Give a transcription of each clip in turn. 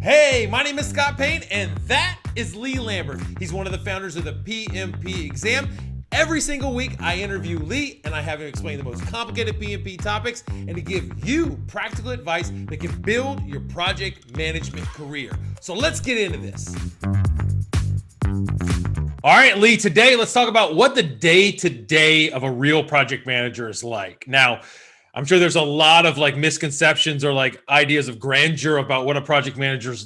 Hey, my name is Scott Payne, and that is Lee Lambert. He's one of the founders of the PMP exam. Every single week, I interview Lee, and I have him explain the most complicated PMP topics and to give you practical advice that can build your project management career. So let's get into this. All right, Lee, today let's talk about what the day-to-day of a real project manager is like. Now, I'm sure there's a lot of misconceptions or ideas of grandeur about what a project manager's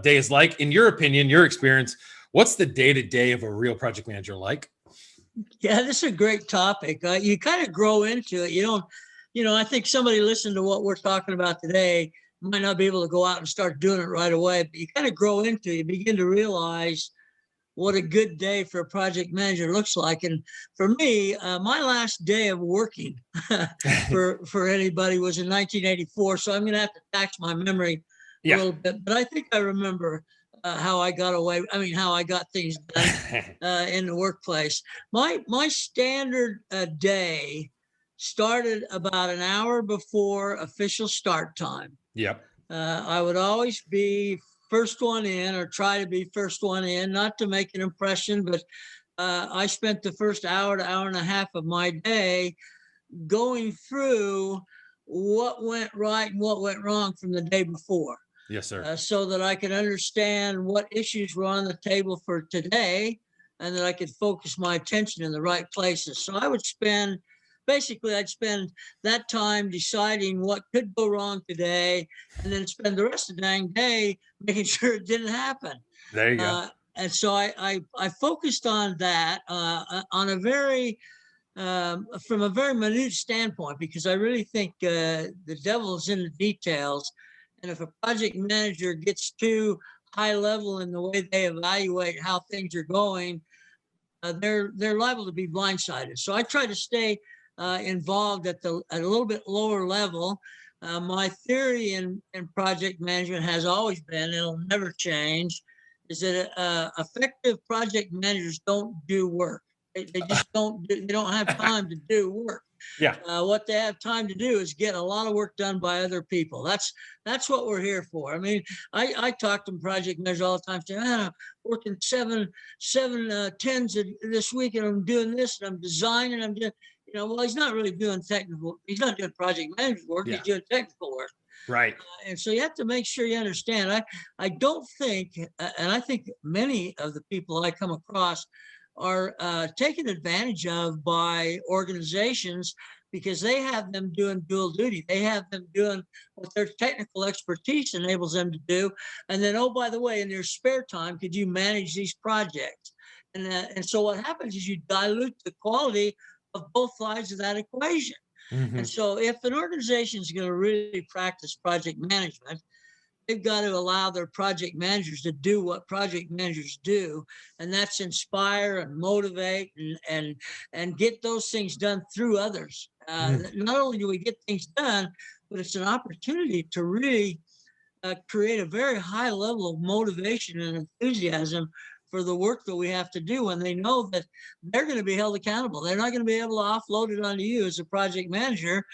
day is like. In your opinion, your experience, what's the day-to-day of a real project manager like? Yeah, this is a great topic. You kind of grow into it. I think somebody listening to what we're talking about today might not be able to go out and start doing it right away, but you kind of grow into it. You begin to realize what a good day for a project manager looks like. And for me, my last day of working for anybody was in 1984. So I'm going to have to tax my memory a little bit, but I think I remember how I got things done in the workplace. My standard day started about an hour before official start time. Yep. I would always be first one in, or try to be first one in, not to make an impression, but I spent the first hour to hour and a half of my day going through what went right and what went wrong from the day before. Yes, sir. So that I could understand what issues were on the table for today, and that I could focus my attention in the right places. So I'd spend that time deciding what could go wrong today, and then spend the rest of the dang day making sure it didn't happen. There you go. And so I focused on that on a very from a very minute standpoint, because I really think the devil is in the details. And if a project manager gets too high level in the way they evaluate how things are going, they're liable to be blindsided. So I try to stay involved at a little bit lower level. My theory in project management has always been, it'll never change, is that effective project managers don't do work. They just don't. They don't have time to do work. Yeah. What they have time to do is get a lot of work done by other people. That's what we're here for. I mean, I talk to project managers all the time, saying, I'm working seven tens this week, and I'm doing this, and I'm designing, I'm doing, well, he's not really doing technical. He's not doing project management work. Yeah. He's doing technical work. Right. And so you have to make sure you understand. I don't think, and I think many of the people I come across are taken advantage of by organizations, because they have them doing dual duty. They have them doing what their technical expertise enables them to do. And then, oh, by the way, in their spare time, could you manage these projects? And so what happens is you dilute the quality of both sides of that equation. Mm-hmm. And so if an organization is going to really practice project management, they've got to allow their project managers to do what project managers do, and that's inspire and motivate and get those things done through others. Not only do we get things done, but it's an opportunity to really create a very high level of motivation and enthusiasm for the work that we have to do, when they know that they're going to be held accountable. They're not going to be able to offload it onto you as a project manager,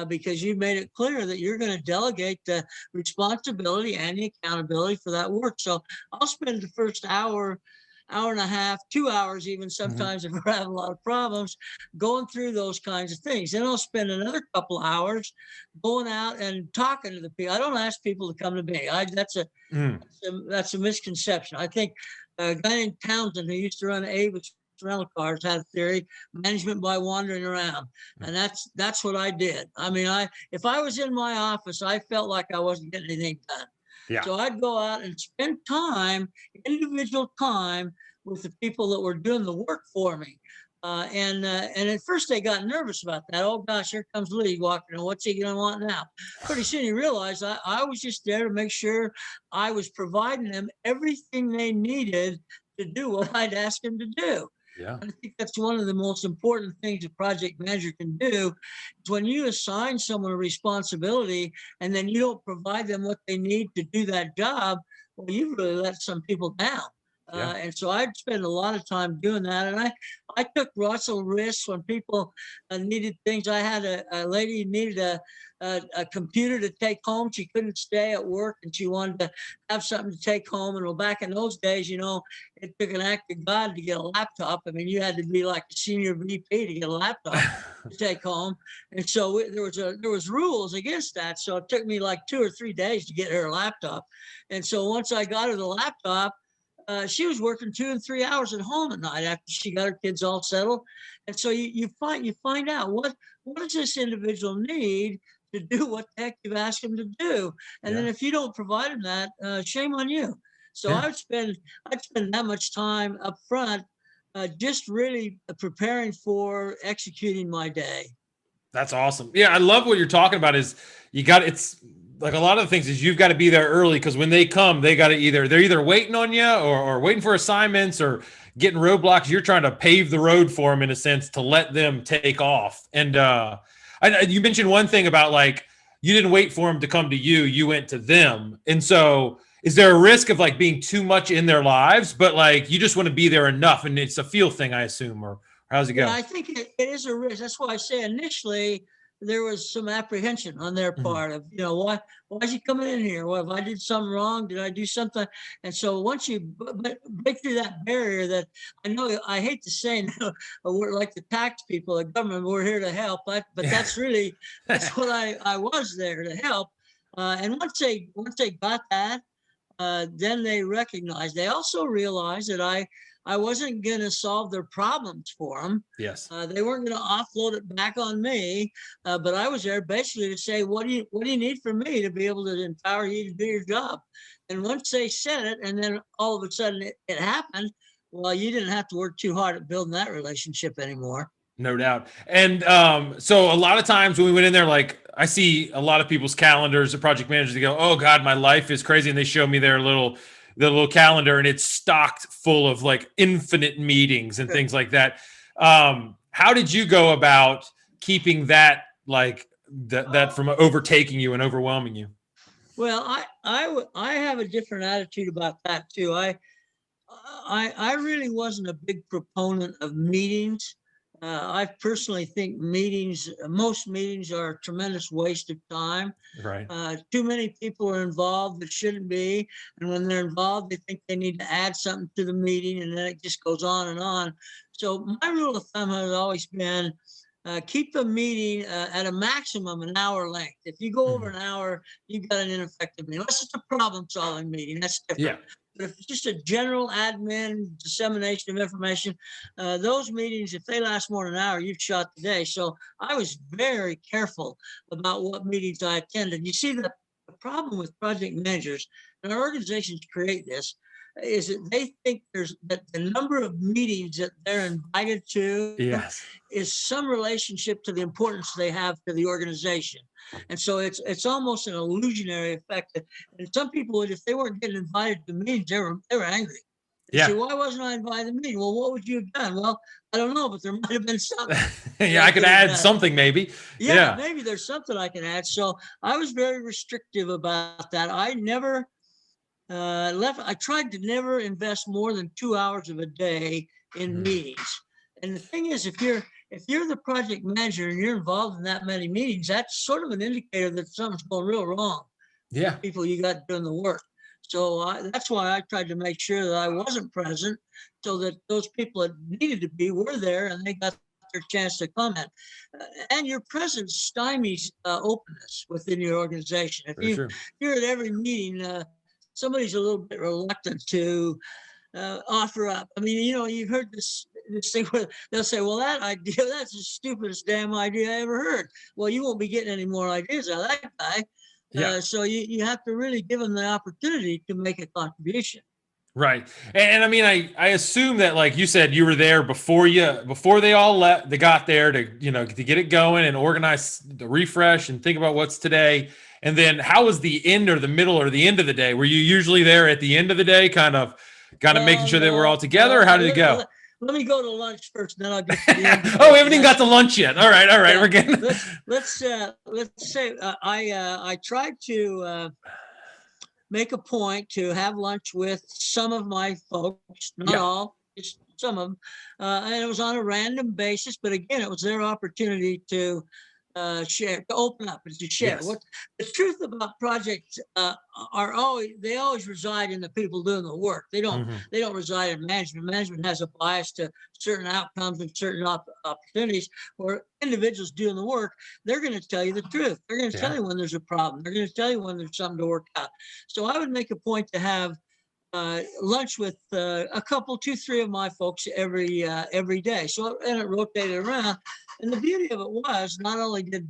because you've made it clear that you're going to delegate the responsibility and the accountability for that work. So I'll spend the first hour and a half, 2 hours even sometimes, if we're having a lot of problems, going through those kinds of things. Then I'll spend another couple of hours going out and talking to the people. I don't ask people to come to me. That's a misconception. I think a guy named Townsend, who used to run Avis rental cars, had a theory: management by wandering around. And that's what I did. I mean, if I was in my office, I felt like I wasn't getting anything done. Yeah. So I'd go out and spend time, individual time, with the people that were doing the work for me. And at first they got nervous about that. Oh gosh, here comes Lee walking in. What's he going to want now? Pretty soon you realize I was just there to make sure I was providing them everything they needed to do what I'd asked them to do. Yeah. And I think that's one of the most important things a project manager can do, is when you assign someone a responsibility and then you don't provide them what they need to do that job, well, you've really let some people down. And so I'd spend a lot of time doing that. And I took Russell risks when people needed things. I had a lady who needed a computer to take home. She couldn't stay at work and she wanted to have something to take home. And well, back in those days, it took an act of God to get a laptop. I mean, you had to be like a senior VP to get a laptop to take home. And so there was rules against that. So it took me like 2 or 3 days to get her a laptop. And so once I got her the laptop, she was working 2 and 3 hours at home at night after she got her kids all settled. And so you find out what does this individual need to do what the heck you've asked them to do. And then if you don't provide them that, shame on you. So I'd spend that much time up front, just really preparing for executing my day. That's awesome. Yeah, I love what you're talking about. It's like a lot of the things is you've got to be there early because when they come, they're either waiting on you or waiting for assignments or getting roadblocks. You're trying to pave the road for them in a sense to let them take off. And you mentioned one thing about like you didn't wait for them to come to you, you went to them. And so is there a risk of like being too much in their lives, but like you just want to be there enough and it's a feel thing, I assume, or how's it go? Yeah, I think it is a risk. That's why I say initially there was some apprehension on their part of, why is he coming in here? Well, if I did something wrong, did I do something? And so once you break through that barrier that I know, I hate to say, we're like the tax people, the government, we're here to help, but that's what I was there to help. And once they got that, then they also realized that I wasn't going to solve their problems for them. Yes. They weren't going to offload it back on me, but I was there basically to say, what do you need from me to be able to empower you to do your job? And once they said it, and then all of a sudden it happened, well, you didn't have to work too hard at building that relationship anymore. No doubt. And so a lot of times when we went in there, like I see a lot of people's calendars, the project managers, they go, oh God, my life is crazy. And they show me their little calendar and it's stocked full of like infinite meetings and things like that. How did you go about keeping that like that from overtaking you and overwhelming you? Well, I have a different attitude about that too. I really wasn't a big proponent of meetings. I personally think most meetings are a tremendous waste of time. Right. Too many people are involved that shouldn't be. And when they're involved, they think they need to add something to the meeting and then it just goes on and on. So my rule of thumb has always been keep the meeting at a maximum an hour length. If you go over an hour, you've got an ineffective meeting. Unless it's a problem-solving meeting, that's different. Yeah. But if it's just a general admin dissemination of information, those meetings, if they last more than an hour, you've shot the day. So I was very careful about what meetings I attended. You see, the problem with project managers, and our organizations create this, is that they think that the number of meetings that they're invited to is some relationship to the importance they have to the organization. And so it's almost an illusionary effect. And some people, if they weren't getting invited to meetings, they were angry. They say, why wasn't I invited to the meeting? Well, what would you have done? Well, I don't know, but there might have been something. I could add something maybe. Yeah, maybe there's something I can add. So I was very restrictive about that. I never I tried to never invest more than 2 hours of a day in meetings. And the thing is, if you're the project manager and you're involved in that many meetings, that's sort of an indicator that something's going real wrong. Yeah. People you got doing the work. So that's why I tried to make sure that I wasn't present so that those people that needed to be were there and they got their chance to comment. And your presence stymies openness within your organization. If you're at every meeting, somebody's a little bit reluctant to offer up. I mean, you've heard this thing where they'll say, well, that idea, that's the stupidest damn idea I ever heard. Well, you won't be getting any more ideas out of that guy. So you have to really give them the opportunity to make a contribution. Right. And I mean, I assume that, like you said, you were there before they all left, they got there to get it going and organize the refresh and think about what's today. And then how was the end or the middle or the end of the day? Were you usually there at the end of the day, kind of making sure that we're all together? Or how did it go? Let me go to lunch first, then I'll get to the end. Oh, we haven't even got to lunch yet. All right. Yeah. We're getting. Let's say I tried to make a point to have lunch with some of my folks, not Yeah. all, just some of them. And it was on a random basis, but again, it was their opportunity to share, to open up and to share. Yes. What the truth about projects are always, they always reside in the people doing the work. Hmm. They don't reside in management. Management has a bias to certain outcomes and certain opportunities. Where individuals doing the work, they're going to tell you the truth. They're going to tell Yeah. you when there's a problem. They're going to tell you when there's something to work out. So I would make a point to have lunch with a couple, two, three of my folks every day. So and it rotated around. And the beauty of it was not only did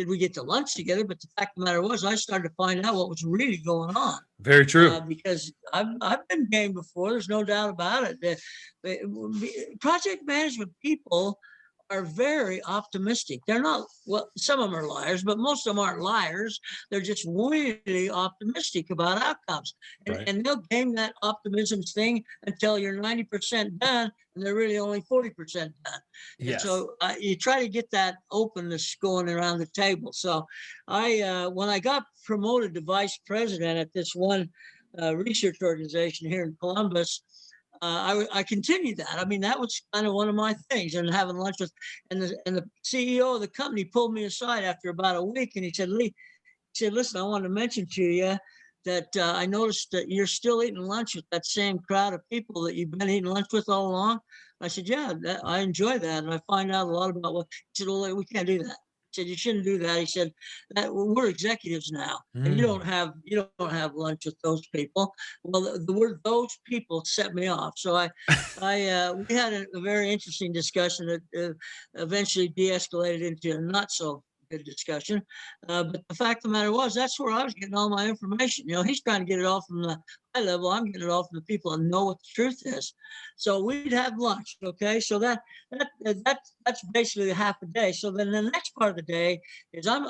we get to lunch together, but the fact of the matter was I started to find out what was really going on. Very true. Because I've been game before. There's no doubt about it. Project management people are very optimistic. They're not, well, some of them are liars, but most of them aren't liars. They're just really optimistic about outcomes. Right. And they'll game that optimism thing until you're 90% done, and they're really only 40% done. And Yes. so you try to get that openness going around the table. So when I got promoted to vice president at this one research organization here in Columbus, I continued that. I mean, that was kind of one of my things, and having lunch with, and the CEO of the company pulled me aside after about a week, and he said, Lee, he said, listen, I want to mention to you that I noticed that you're still eating lunch with that same crowd of people that you've been eating lunch with all along. I said, yeah, I enjoy that, and I find out a lot about what. He said, well, we can't do that. He said, you shouldn't do that. He said, that we're executives now, and you don't have lunch with those people. Well, the word "those people" set me off. So we had a very interesting discussion that eventually de-escalated into a not so good discussion. But the fact of the matter was, that's where I was getting all my information. You know, he's trying to get it all from the high level. I'm getting it all from the people that know what the truth is. So we'd have lunch. Okay, so that's basically half a day. So then the next part of the day is I'm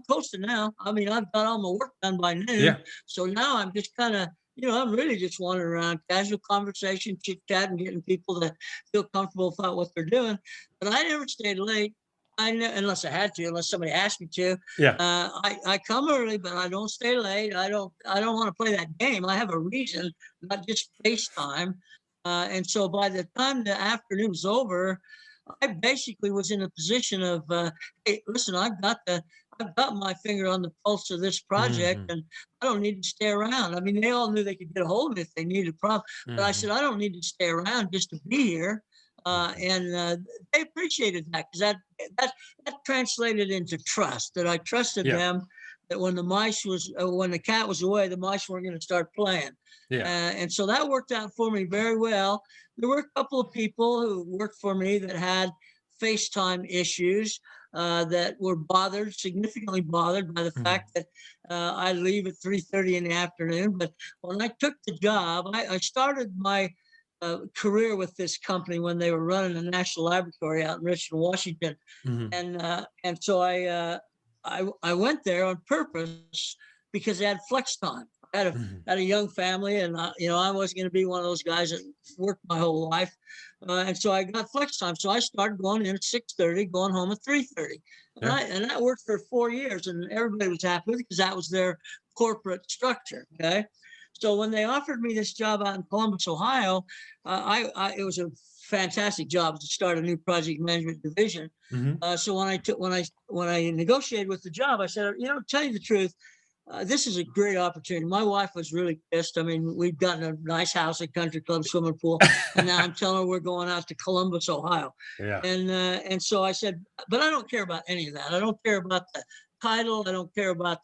coasting now. I mean, I've got all my work done by noon. Yeah. So now I'm just kind of, I'm really just wandering around, casual conversation, chit chat, and getting people to feel comfortable about what they're doing. But I never stayed late. Unless I had to, unless somebody asked me to. Yeah. I come early, but I don't stay late. I don't want to play that game. I have a reason, not just FaceTime. And so by the time the afternoon was over, I basically was in a position of, hey, listen, I've got my finger on the pulse of this project, Mhm. and I don't need to stay around. I mean, they all knew they could get a hold of me if they needed a problem, but I said, I don't need to stay around just to be here. And they appreciated that because that translated into trust. That I trusted Yeah. them. That when the cat was away, the mice weren't going to start playing. Yeah. And so that worked out for me very well. There were a couple of people who worked for me that had FaceTime issues that were significantly bothered by the fact that I leave at 3:30 in the afternoon. But when I took the job, I started my career with this company when they were running a national laboratory out in Richmond, Washington, Mhm. and so I went there on purpose because they had flex time. I Mhm. had a young family, and I wasn't going to be one of those guys that worked my whole life, and so I got flex time. So I started going in at 6:30, going home at 3:30, Yeah. and that worked for 4 years, and everybody was happy with it because that was their corporate structure. Okay. So when they offered me this job out in Columbus, Ohio, it was a fantastic job to start a new project management division. Mhm. So when I negotiated with the job, I said, tell you the truth, this is a great opportunity. My wife was really pissed. I mean, we've gotten a nice house, a country club, swimming pool, and now I'm telling her we're going out to Columbus, Ohio. Yeah. And so I said, but I don't care about any of that. I don't care about the title. I don't care about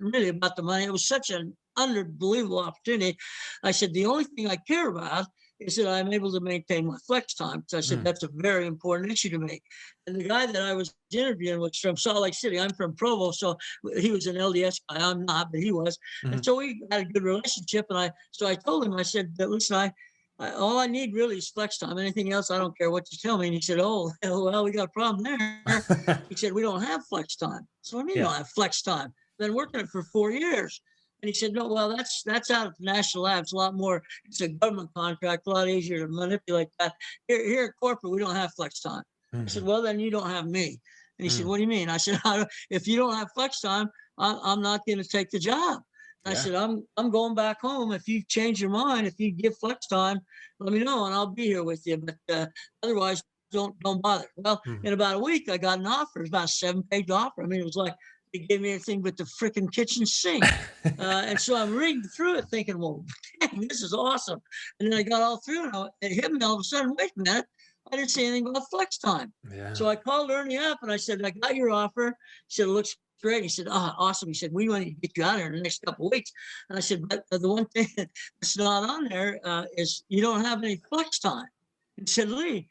really about the money. It was such an unbelievable opportunity. I said, the only thing I care about is that I'm able to maintain my flex time. So I said, that's a very important issue to me. And the guy that I was interviewing was from Salt Lake City. I'm from Provo. So he was an LDS guy. I'm not, but he was. Mhm. And so we had a good relationship. And I told him, I said, listen, all I need really is flex time. Anything else, I don't care what you tell me. And he said, oh, well, we got a problem there. He said, we don't have flex time. So I mean, we don't have flex time. I've been working it for 4 years. And he said, no, well, that's out at the national labs. A lot more, it's a government contract, a lot easier to manipulate that. Here at corporate, we don't have flex time. I said, Mhm. well, then you don't have me. And he said, Mm. what do you mean? I said, if you don't have flex time, I'm not going to take the job. I said, I'm going back home. If you change your mind, if you give flex time, let me know and I'll be here with you. But otherwise, don't bother. Well, Mhm. in about a week, I got an offer. It was about a 7-page offer. I mean, it was like they gave me everything but the freaking kitchen sink. And so I'm reading through it, thinking, well, dang, this is awesome. And then I got all through, and it hit me all of a sudden. Wait a minute, I didn't say anything about flex time. Yeah. So I called Ernie up and I said, I got your offer. He said, it looks great. He said, oh, awesome. He said, we want to get you out of here in the next couple of weeks. And I said, but the one thing that's not on there is you don't have any flex time. He said, Lee,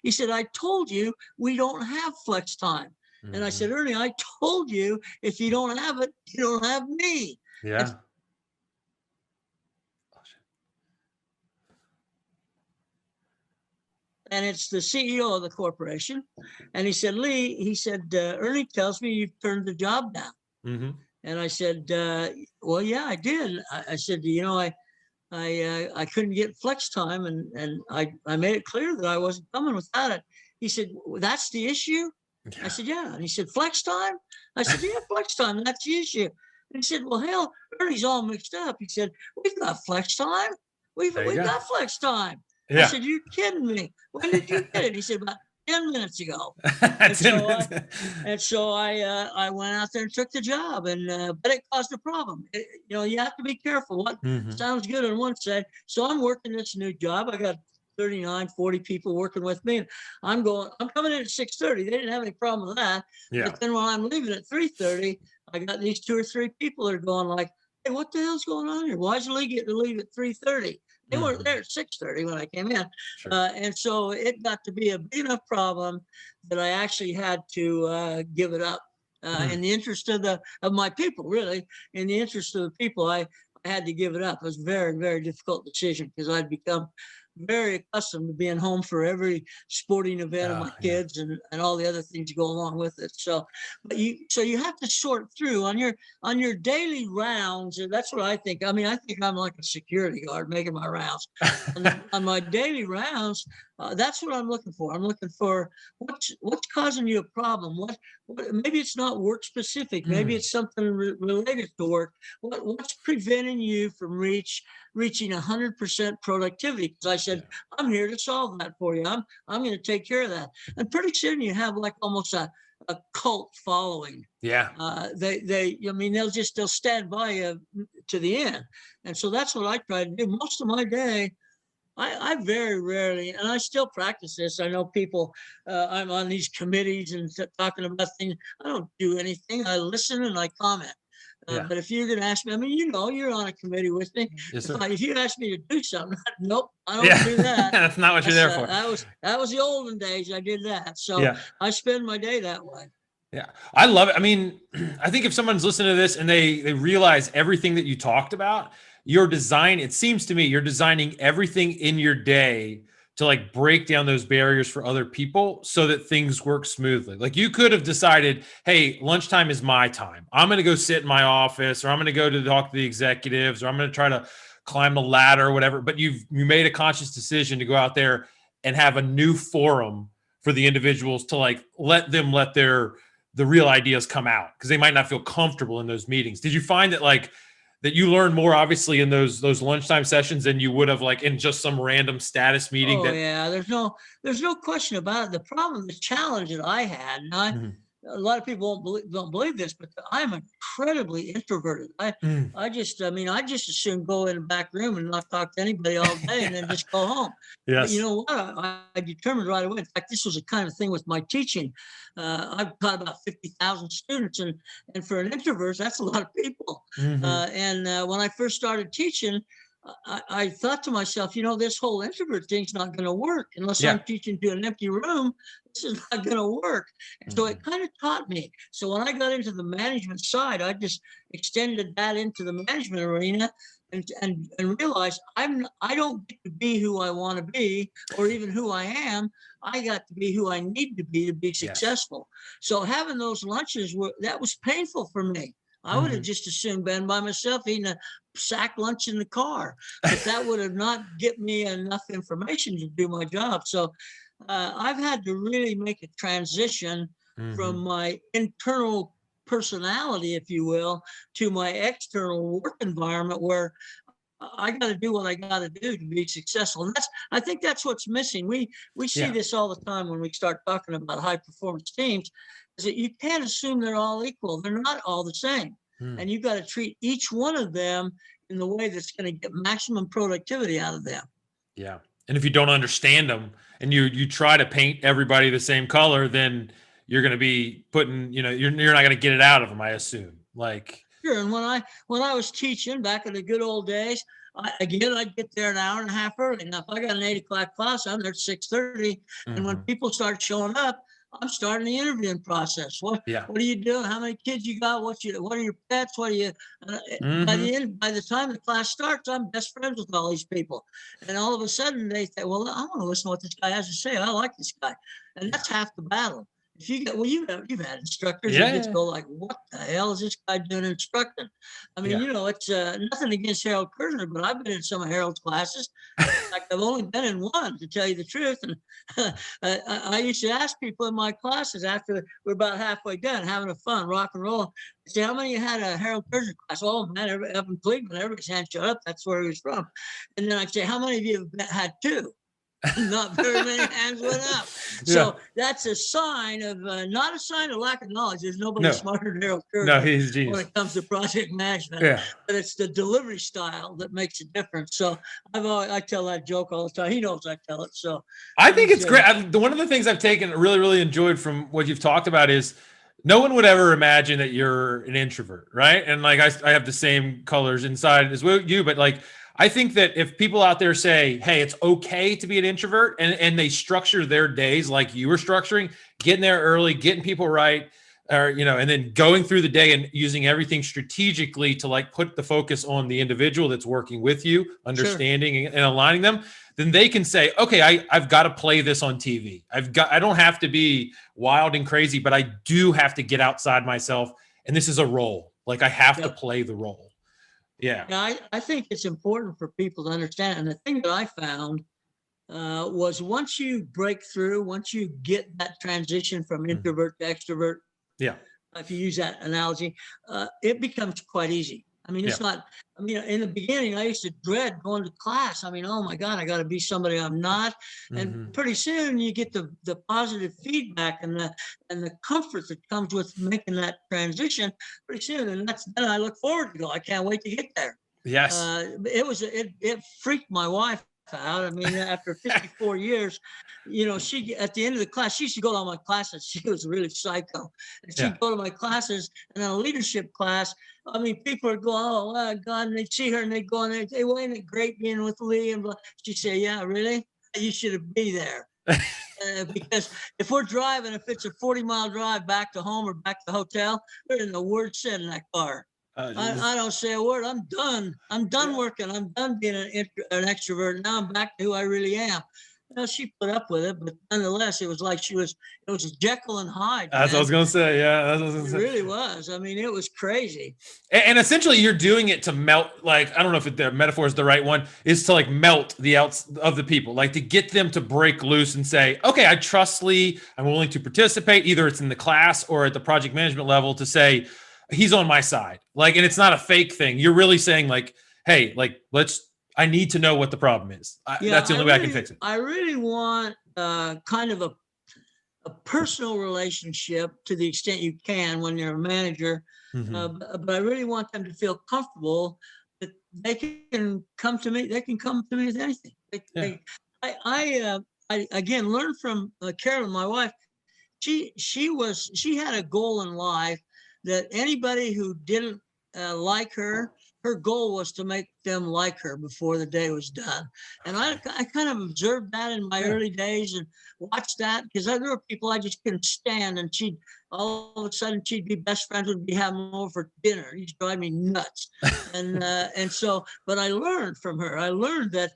he said, I told you we don't have flex time. And I said, Ernie, I told you if you don't have it, you don't have me. Yeah. And it's the CEO of the corporation. And he said, Lee, he said, Ernie tells me you've turned the job down. Mm-hmm. And I said, well, yeah, I did. I said, you know, I couldn't get flex time, and I made it clear that I wasn't coming without it. He said, well, that's the issue? Yeah. I said, yeah. And he said, flex time? I said, yeah, flex time, that's the issue. And he said, well, hell, Ernie's all mixed up. He said, we've got flex time. We've got flex time. Yeah. I said, you're kidding me. When did you get it? He said, about 10 minutes ago. And so I went out there and took the job, but it caused a problem. You know, you have to be careful. What sounds good on one side. So I'm working this new job. I got 39, 40 people working with me. I'm coming in at 6:30. They didn't have any problem with that. Yeah. But then when I'm leaving at 3:30, I got these 2 or 3 people that are going like, hey, what the hell's going on here? Why is Lee getting to leave at 3:30? They weren't there at 6:30 when I came in. Sure. And so it got to be a big enough problem that I actually had to give it up in the interest of my people, really. In the interest of the people, I had to give it up. It was a very, very difficult decision because I'd become very accustomed to being home for every sporting event of my kids and all the other things that go along with it. So, but you have to sort through on your daily rounds. And that's what I think. I mean, I think I'm like a security guard making my rounds. on my daily rounds, that's what I'm looking for. I'm looking for what's causing you a problem. What maybe it's not work specific. Maybe it's something related to work. What's preventing you from reaching 100% productivity? Because I said, I'm here to solve that for you. I'm going to take care of that. And pretty soon you have like almost a cult following. Yeah. They'll stand by you to the end. And so that's what I try to do most of my day. I very rarely, and I still practice this. I know people, I'm on these committees and talking about things. I don't do anything. I listen and I comment. But if you're going to ask me, I mean, you're on a committee with me. Yes, sir. If you ask me to do something, nope, I don't do that. That's not what you're there for. That was the olden days. I did that. So I spend my day that way. Yeah, I love it. I mean, I think if someone's listening to this and they realize everything that you talked about, it seems to me you're designing everything in your day to like break down those barriers for other people so that things work smoothly. Like you could have decided, hey, lunchtime is my time. I'm going to go sit in my office, or I'm going to go to talk to the executives, or I'm going to try to climb the ladder or whatever. But you made a conscious decision to go out there and have a new forum for the individuals to like let the real ideas come out, because they might not feel comfortable in those meetings. Did you find that you learned more obviously in those lunchtime sessions than you would have like in just some random status meeting? Yeah, there's no question about it. The problem, the challenge that I had, and a lot of people don't believe this, but I'm incredibly introverted. I just assume go in the back room and not talk to anybody all day and then just go home. Yes. But you know what? I determined right away. In fact, this was the kind of thing with my teaching. I've taught about 50,000 students, and for an introvert, that's a lot of people. When I first started teaching, I thought to myself, this whole introvert thing's not going to work unless I'm teaching to an empty room. This is not going to work. And so it kind of taught me. So when I got into the management side, I just extended that into the management arena and realized I don't get to be who I want to be or even who I am. I got to be who I need to be successful. So having those lunches, that was painful for me. I would have just as soon been by myself eating a sack lunch in the car, but that would have not given me enough information to do my job. So I've had to really make a transition from my internal personality, if you will, to my external work environment where I got to do what I got to do to be successful. And I think that's what's missing. We see Yeah. this all the time when we start talking about high performance teams, is that you can't assume they're all equal. They're not all the same. And you've got to treat each one of them in the way that's going to get maximum productivity out of them. Yeah. And if you don't understand them and you try to paint everybody the same color, then you're going to be putting, you're not going to get it out of them, I assume. Like, sure. And when I was teaching back in the good old days, I'd get there an hour and a half early. Now, if I got an 8 o'clock class, I'm there at 6:30. And when people start showing up, I'm starting the interviewing process. What are you doing? How many kids you got? What are your pets? What are you? By the time the class starts, I'm best friends with all these people. And all of a sudden they say, well, I want to listen to what this guy has to say. I like this guy. And that's half the battle. If you get, you've had instructors that just go like, what the hell is this guy doing instructing? I mean, it's nothing against Harold Kersner, but I've been in some of Harold's classes. In fact, I've only been in one, to tell you the truth. And I used to ask people in my classes after we're about halfway done, having a fun, rock and roll. I say, how many of you had a Harold Kersner class? Oh, man, up in Cleveland, everybody's hand shut up. That's where he was from. And then I'd say, how many of you have had two? Not very many hands went up. So that's a sign of not a sign of lack of knowledge. There's nobody smarter than Harold Kersner. No, he's a genius when it comes to project management. But it's the delivery style that makes a difference. So I tell that joke all the time. He knows I tell it. So I think it's great. One of the things I've really enjoyed from what you've talked about is no one would ever imagine that you're an introvert, right? And like I have the same colors inside as you, but like I think that if people out there say, hey, it's okay to be an introvert, and they structure their days like you were structuring, getting there early, getting people right, or, and then going through the day and using everything strategically to like put the focus on the individual that's working with you, understanding and aligning them, then they can say, okay, I've got to play this on TV. I don't have to be wild and crazy, but I do have to get outside myself. And this is a role. Like I have to play the role. Yeah, I think it's important for people to understand. And the thing that I found was once you break through, once you get that transition from introvert to extrovert, if you use that analogy, it becomes quite easy. I mean, it's not, in the beginning, I used to dread going to class. I mean, oh my God, I got to be somebody I'm not. And pretty soon you get the positive feedback and the comfort that comes with making that transition pretty soon. And then I look forward to go. I can't wait to get there. Yes. It freaked my wife out. I mean, after 54 years, she, at the end of the class, she used to go to all my classes. She was really psycho. And she'd go to my classes, and in a leadership class, I mean, people are going, oh, God, and they'd see her and they'd go in there, hey, wasn't it great being with Lee? And she'd say, yeah, really? You should have been there. Because if we're driving, if it's a 40-mile drive back to home or back to the hotel, there isn't a word said in that car. I don't say a word. I'm done. I'm done working. I'm done being an extrovert. Now I'm back to who I really am. She put up with it, but nonetheless, it was like it was a Jekyll and Hyde. That's what I was going to say. Yeah. It really was. I mean, it was crazy. And essentially you're doing it to melt, like, I don't know if the metaphor is the right one, is to like melt the outs of the people, like to get them to break loose and say, okay, I trust Lee. I'm willing to participate. Either it's in the class or at the project management level to say, he's on my side. Like, and it's not a fake thing. You're really saying like, hey, like, I need to know what the problem is. That's the only way I can fix it. I really want kind of a personal relationship to the extent you can when you're a manager. But I really want them to feel comfortable that they can come to me. They can come to me with anything. I again learned from Carolyn, my wife. She had a goal in life that anybody who didn't like her goal was to make them like her before the day was done. And I kind of observed that in my early days and watched that, because there were people I just couldn't stand, and all of a sudden she'd be best friends with me, have them over for dinner. It used to drive me nuts. And so, but I learned from her. I learned that,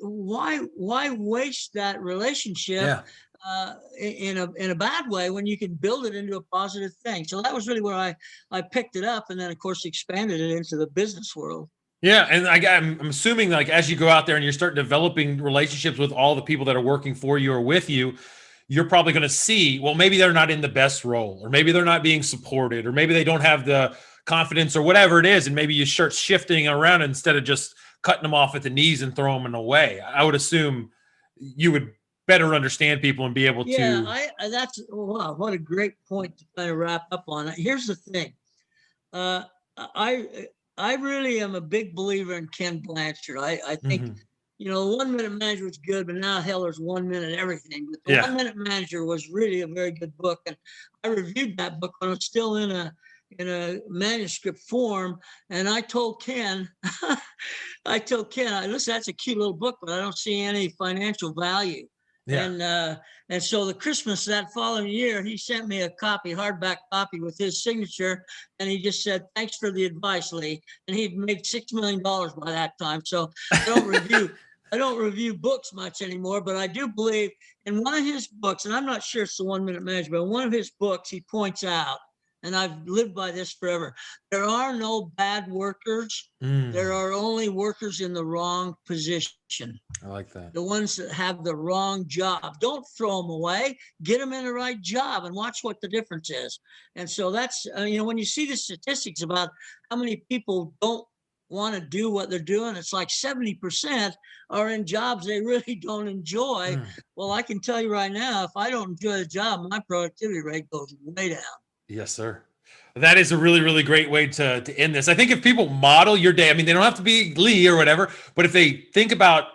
why waste that relationship in a bad way when you can build it into a positive thing. So that was really where I picked it up, and then of course expanded it into the business world. Yeah. And I'm assuming like as you go out there and you start developing relationships with all the people that are working for you or with you, you're probably going to see, well, maybe they're not in the best role, or maybe they're not being supported, or maybe they don't have the confidence or whatever it is. And maybe you start shifting around instead of just cutting them off at the knees and throwing them away. I would assume you would better understand people and be able Yeah, to. that's, wow, what a great point to kind of wrap up on. Here's the thing. Uh, I really am a big believer in Ken Blanchard. I think, Mhm. 1 Minute Manager was good, but now hell, there's 1 minute everything. But the Yeah. 1 Minute Manager was really a very good book, and I reviewed that book when it was still in a manuscript form. And I told Ken, listen, that's a cute little book, but I don't see any financial value. Yeah. And so the Christmas that following year, he sent me a copy, hardback copy with his signature, and he just said, "Thanks for the advice, Lee." And he'd made $6 million by that time. So I don't review books much anymore, but I do believe in one of his books, and I'm not sure it's the 1 Minute Manager, but in one of his books, he points out, and I've lived by this forever, there are no bad workers. There are only workers in the wrong position. I like that. The ones that have the wrong job. Don't throw them away. Get them in the right job and watch what the difference is. And so that's, when you see the statistics about how many people don't want to do what they're doing, it's like 70% are in jobs they really don't enjoy. Well, I can tell you right now, if I don't enjoy the job, my productivity rate goes way down. Yes, sir. That is a really, really great way to end this. I think if people model your day, I mean, they don't have to be Lee or whatever, but if they think about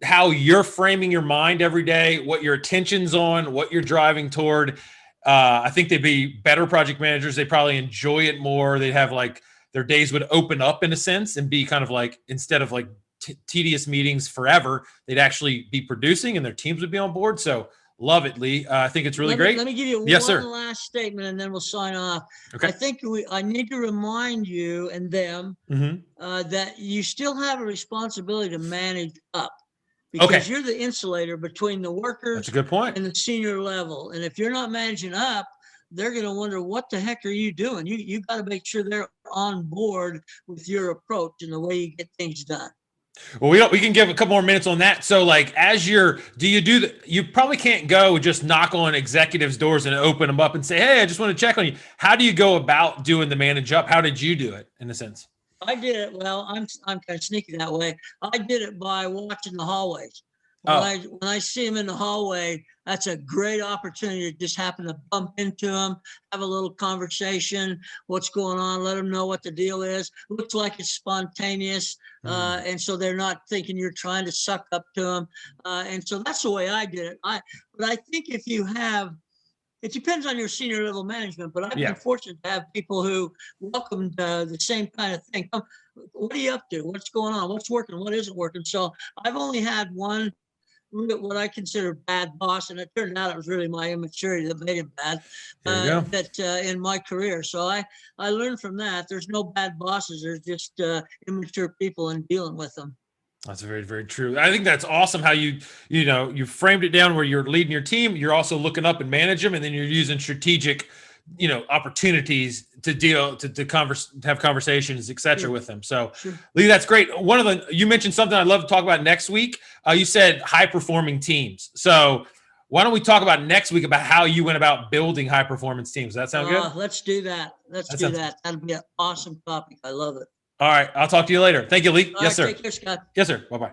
how you're framing your mind every day, what your attention's on, what you're driving toward, I think they'd be better project managers. They probably enjoy it more. They'd have like their days would open up in a sense and be kind of like, instead of like tedious meetings forever, they'd actually be producing and their teams would be on board. So love it, Lee. I think it's really great. Let me give you Yes, one sir. last statement and then we'll sign off. Okay. I think I need to remind you and them that you still have a responsibility to manage up, because Okay. you're the insulator between the workers That's a good point. and the senior level. And if you're not managing up, they're going to wonder, what the heck are you doing? You got to make sure they're on board with your approach and the way you get things done. Well, we can give a couple more minutes on that. So like, you probably can't go just knock on executives' doors and open them up and say, "Hey, I just want to check on you." How do you go about doing the manage up? How did you do it in a sense? I did it. Well, I'm kind of sneaky that way. I did it by watching the hallways. When I see them in the hallway, that's a great opportunity to just happen to bump into them, have a little conversation, what's going on, let them know what the deal is. Looks like it's spontaneous. And so they're not thinking you're trying to suck up to them. And so that's the way I did it. But I think it depends on your senior level management, but I've been fortunate to have people who welcomed the same kind of thing. What are you up to? What's going on? What's working? What isn't working? So I've only had one, what I consider bad boss, and it turned out it was really my immaturity that made him bad. In my career. So I learned from that. There's no bad bosses. There's just immature people and dealing with them. That's very, very true. I think that's awesome how you framed it down where you're leading your team. You're also looking up and manage them, and then you're using strategic, opportunities to have conversations, et cetera, with them. So Lee, that's great. You mentioned something I'd love to talk about next week. You said high performing teams. So why don't we talk about next week about how you went about building high performance teams? Does that sound good? Let's do that. That'll be an awesome topic. I love it. All right. I'll talk to you later. Thank you, Lee. All yes, right, sir. Take care, Scott. Yes, sir. Bye-bye.